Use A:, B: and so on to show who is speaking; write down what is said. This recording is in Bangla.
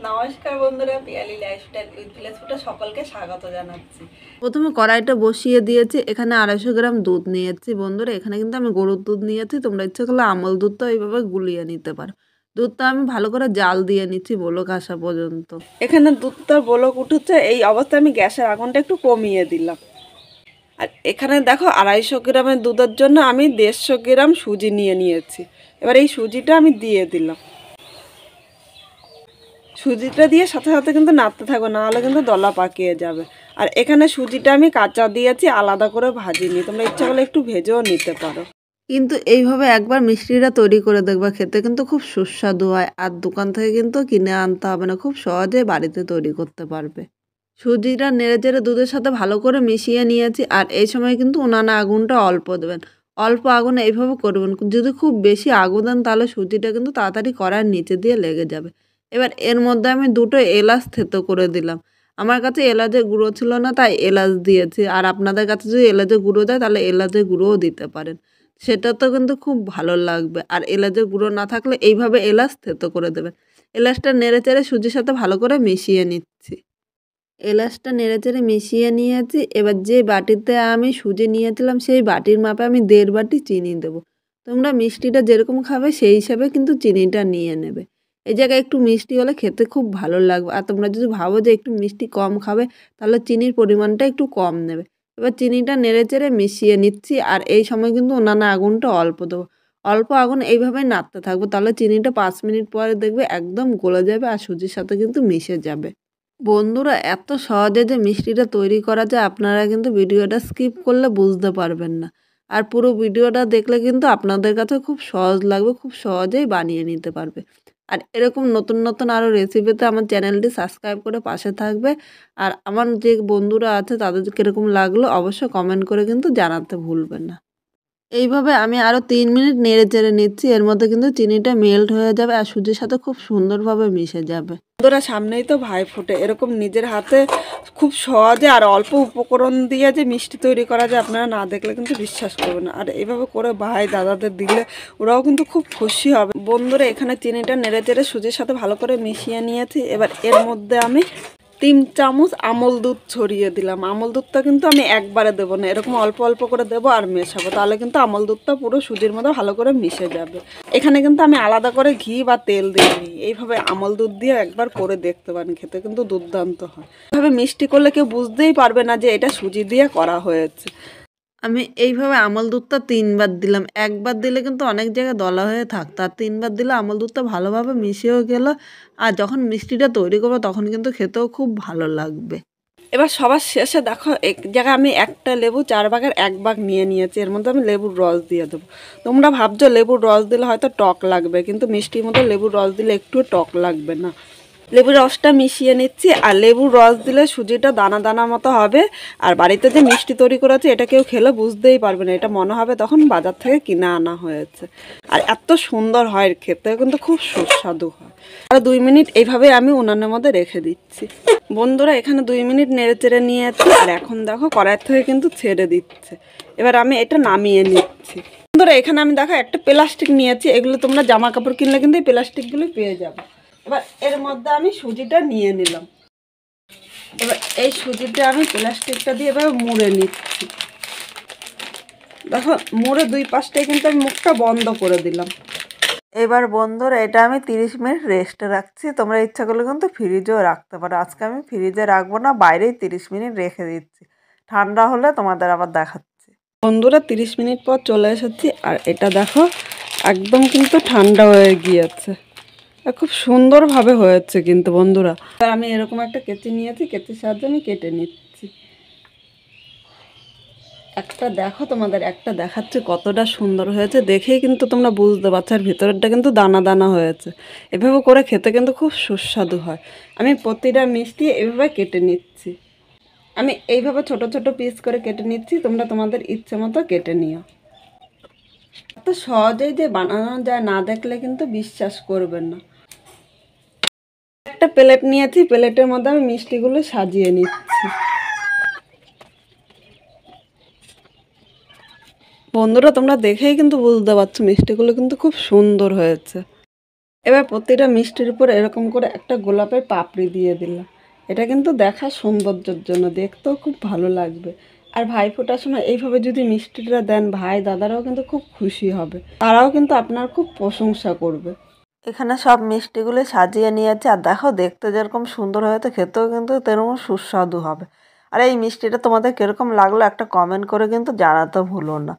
A: নমস্কার বন্ধুরা, পিয়ালি লাইফস্টাইল উইথ ভিলেজ ফুডে সকলকে স্বাগত জানাচ্ছি।
B: প্রথমে কড়াইটা বসিয়ে দিয়েছি। এখানে 250 গ্রাম দুধ নিয়েছি বন্ধুরা। এখানে কিন্তু আমি গরুর দুধ নিয়েছি, তোমরা ইচ্ছে করলে আমল দুধটাও এইভাবে গুলিয়ে নিতে পারো। দুধটা আমি ভালো করে জাল দিয়ে নিচ্ছি বলক আসা পর্যন্ত।
A: এখানে দুধটা বলক উঠেছে, এই অবস্থায় আমি গ্যাসের আগুনটা একটু কমিয়ে দিলাম। আর এখানে দেখো 250 গ্রামের দুধের জন্য আমি 150 গ্রাম সুজি নিয়েছি। এবার এই সুজিটা আমি দিয়ে দিলাম। সুজিটা দিয়ে সাথে সাথে কিন্তু নাড়তে থাকবে, না হলে কিন্তু দলা পাকিয়ে যাবে। আর এখানে সুজিটা আমি কাঁচা দিয়েছি, আলাদা করে ভাজিনি, তোমরা ইচ্ছা করলে একটু ভেজেও নিতে পারো।
B: কিন্তু এইভাবে একবার মিষ্টিটা তৈরি করে দেখবা, খেতে কিন্তু খুব সুস্বাদু হয়। আর দোকান থেকে কিন্তু কিনে আনতে হবে না, খুব সহজে বাড়িতে তৈরি করতে পারবে। সুজিটা নেড়েচেড়ে দুধের সাথে ভালো করে মিশিয়ে নিয়েছি। আর এই সময় কিন্তু উনানে আগুনটা অল্প দেবেন, অল্প আগুনে এইভাবে করবেন। যদি খুব বেশি আগুন দেন তাহলে সুজিটা কিন্তু তাড়াতাড়ি কড়াইয়ের নিচে দিয়ে লেগে যাবে। এবার এর মধ্যে আমি 2টো এলাচ থেতো করে দিলাম। আমার কাছে এলাচের গুঁড়ো ছিল না, তাই এলাচ দিয়েছি। আর আপনাদের কাছে যদি এলাচের গুঁড়ো দেয় তাহলে এলাচের গুঁড়োও দিতে পারেন, সেটা তো কিন্তু খুব ভালো লাগবে। আর এলাচের গুঁড়ো না থাকলে এইভাবে এলাচ থেতো করে দেবেন। এলাচটা নেড়েচেড়ে সুজির সাথে ভালো করে মিশিয়ে নিচ্ছি। এলাচটা নেড়েচেড়ে মিশিয়ে নিয়েছি। এবার যে বাটিতে আমি সুজি নিয়েছিলাম সেই বাটির মাপে আমি 1.5 বাটি চিনি দেবো। তোমরা মিষ্টিটা যেরকম খাবে সেই হিসাবে কিন্তু চিনিটা নিয়ে নেবে। এই জায়গায় একটু মিষ্টি হলে খেতে খুব ভালো লাগবে। আর তোমরা যদি ভাবো যে একটু মিষ্টি কম খাবে তাহলে চিনির পরিমাণটা একটু কম নেবে। এবার চিনিটা নেড়েচেড়ে মিশিয়ে নিচ্ছি। আর এই সময় কিন্তু উনানে আগুনটা অল্প দেবো। অল্প আগুন এইভাবেই নাড়তে থাকবো, তাহলে চিনিটা 5 মিনিট পরে দেখবে একদম গলে যাবে আর সুজির সাথে কিন্তু মিশে যাবে। বন্ধুরা, এত সহজে যে মিষ্টিটা তৈরি করা যায় আপনারা কিন্তু ভিডিওটা স্কিপ করলে বুঝতে পারবেন না। আর পুরো ভিডিওটা দেখলে কিন্তু আপনাদের কাছে খুব সহজ লাগবে, খুব সহজেই বানিয়ে নিতে পারবে। আর এরকম নতুন নতুন আরও রেসিপিতে আমার চ্যানেলটি সাবস্ক্রাইব করে পাশে থাকবে। আর আমার যে বন্ধুরা আছে তাদের কীরকম লাগলো অবশ্যই কমেন্ট করে কিন্তু জানাতে ভুলবেন না। এইভাবে আমি আরও 3 মিনিট নেড়েচেড়ে নিচ্ছি। এর মধ্যে কিন্তু চিনিটা মেল্ট হয়ে যাবে আর সুজির সাথে খুব সুন্দরভাবে মিশে যাবে।
A: বন্ধুরা, সামনেই তো ভাইফোঁটা, এরকম নিজের হাতে খুব সহজে আর অল্প উপকরণ দিয়ে যে মিষ্টি তৈরি করা যায় আপনারা না দেখলে কিন্তু বিশ্বাস করবেন না। আর এইভাবে করে ভাই দাদাদের দিলে ওরাও কিন্তু খুব খুশি হবে। বন্ধুরা, এখানে চিনিটা নেড়েচেড়ে সুজির সাথে ভালো করে মিশিয়ে নিয়েছি। এবার এর মধ্যে আমি 3 চামচ আমল দুধ ছড়িয়ে দিলাম। আমল দুধটা কিন্তু আমি একবারে দেবো না, এরকম অল্প অল্প করে দেবো আর মেশাবো, তাহলে কিন্তু আমল দুধটা পুরো সুজির মধ্যে ভালো করে মিশে যাবে। এখানে কিন্তু আমি আলাদা করে ঘি বা তেল দিইনি, এইভাবে আমল দুধ দিয়ে একবার করে দেখতে পারেন, খেতে কিন্তু দুর্দান্ত হয়। এভাবে মিষ্টি করলে কেউ বুঝতেই পারবে না যে এটা সুজি দিয়ে করা হয়েছে।
B: আমি এইভাবে আমল দুধটা 3 বার দিলাম। একবার দিলে কিন্তু অনেক জায়গায় দলা হয়ে থাকতো, আর 3 বার দিলে আমল দুধটা ভালোভাবে মিশেও গেল। আর যখন মিষ্টিটা তৈরি করবো তখন কিন্তু খেতেও খুব ভালো লাগবে।
A: এবার সবার শেষে দেখো এক জায়গায় আমি একটা লেবু 4 ভাগের 1 ভাগ নিয়েছি, এর মধ্যে আমি লেবুর রস দিয়ে দেবো। তোমরা ভাবছো লেবুর রস দিলে হয়তো টক লাগবে, কিন্তু মিষ্টির মধ্যে লেবুর রস দিলে একটু টক লাগবে না। লেবুর রসটা মিশিয়ে নিচ্ছি। আর লেবুর রস দিলে সুজিটা দানা দানা মতো হবে। আর বাড়িতে যে মিষ্টি তৈরি করেছে এটা কেউ খেলে বুঝতেই পারবে না, এটা মনে হবে তখন বাজার থেকে কিনে আনা হয়েছে। আর এত সুন্দর হয় খেতে, কিন্তু খুব সুস্বাদু হয়। আর 2 মিনিট এইভাবে আমি উনানের মধ্যে রেখে দিচ্ছি। বন্ধুরা, এখানে 2 মিনিট নেড়ে চেড়ে নিয়েছি। আর এখন দেখো কড়াই থেকে কিন্তু ছেড়ে দিচ্ছে। এবার আমি এটা নামিয়ে নিচ্ছি। বন্ধুরা, এখানে আমি দেখো একটা প্লাস্টিক নিয়েছি, এগুলো তোমরা জামা কাপড় কিনলে কিন্তু এই প্লাস্টিকগুলো পেয়ে যাবে। এবার এর মধ্যে আমি সুজিটা নিয়ে নিলাম। এবার এই সুজিটা আমি প্লাস্টিকটা দিয়ে এভাবে মুড়ে নিচ্ছি। দেখো মুড়ে 2 পাশটায় কিন্তু আমি মুখটা বন্ধ করে দিলাম।
B: এবার বন্ধুরা, এটা আমি 30 মিনিট রেস্টে রাখছি। তোমরা ইচ্ছা করলে কিন্তু ফ্রিজেও রাখতে পারো। আজকে আমি ফ্রিজে রাখবো না, বাইরেই 30 মিনিট রেখে দিচ্ছি। ঠান্ডা হলে তোমাদের আবার দেখাচ্ছি।
A: বন্ধুরা, 30 মিনিট পর চলে এসেছি। আর এটা দেখো একদম কিন্তু ঠান্ডা হয়ে গিয়েছে, আর খুব সুন্দরভাবে হয়েছে কিন্তু বন্ধুরা। আর আমি এরকম একটা কেচি নিয়েছি, কেচির সাহায্যে আমি কেটে নিচ্ছি। একটা দেখো, তোমাদের একটা দেখাচ্ছে কতটা সুন্দর হয়েছে, দেখেই কিন্তু তোমরা বুঝতে পারছো। আর ভিতরেরটা কিন্তু দানা দানা হয়েছে। এভাবে করে খেতে কিন্তু খুব সুস্বাদু হয়। আমি প্রতিটা মিষ্টি এভাবে কেটে নিচ্ছি। আমি এইভাবে ছোট ছোট পিস করে কেটে নিচ্ছি, তোমরা তোমাদের ইচ্ছে মতো কেটে নিও। এত সহজেই যে বানানো যায় না দেখলে কিন্তু বিশ্বাস করবেন না। একটা প্লেট নিয়েছি, প্লেটের মধ্যে আমি মিষ্টিগুলো সাজিয়ে নিচ্ছি। বন্ধুরা, তোমরা দেখেই কিন্তু বুঝতে পারছো মিষ্টিগুলো কিন্তু খুব সুন্দর হয়েছে। এবার প্রতিটা মিষ্টির উপর এরকম করে একটা গোলাপের পাপড়ি দিয়ে দিলাম। এটা কিন্তু দেখার সৌন্দর্যের জন্য, দেখতেও খুব ভালো লাগবে। আর ভাইফোঁটার সময় এইভাবে যদি মিষ্টিটা দেন, ভাই দাদারাও কিন্তু খুব খুশি হবে, তারাও কিন্তু আপনার খুব প্রশংসা করবে।
B: এখানে সব মিষ্টিগুলি সাজিয়ে নিয়েছে, আর দেখো দেখতে যেরকম সুন্দর হয়েছে খেতেও কিন্তু তেরকম সুস্বাদু হবে। আর এই মিষ্টিটা তোমাদের কীরকম লাগলো একটা কমেন্ট করে কিন্তু জানাতে ভুলো না।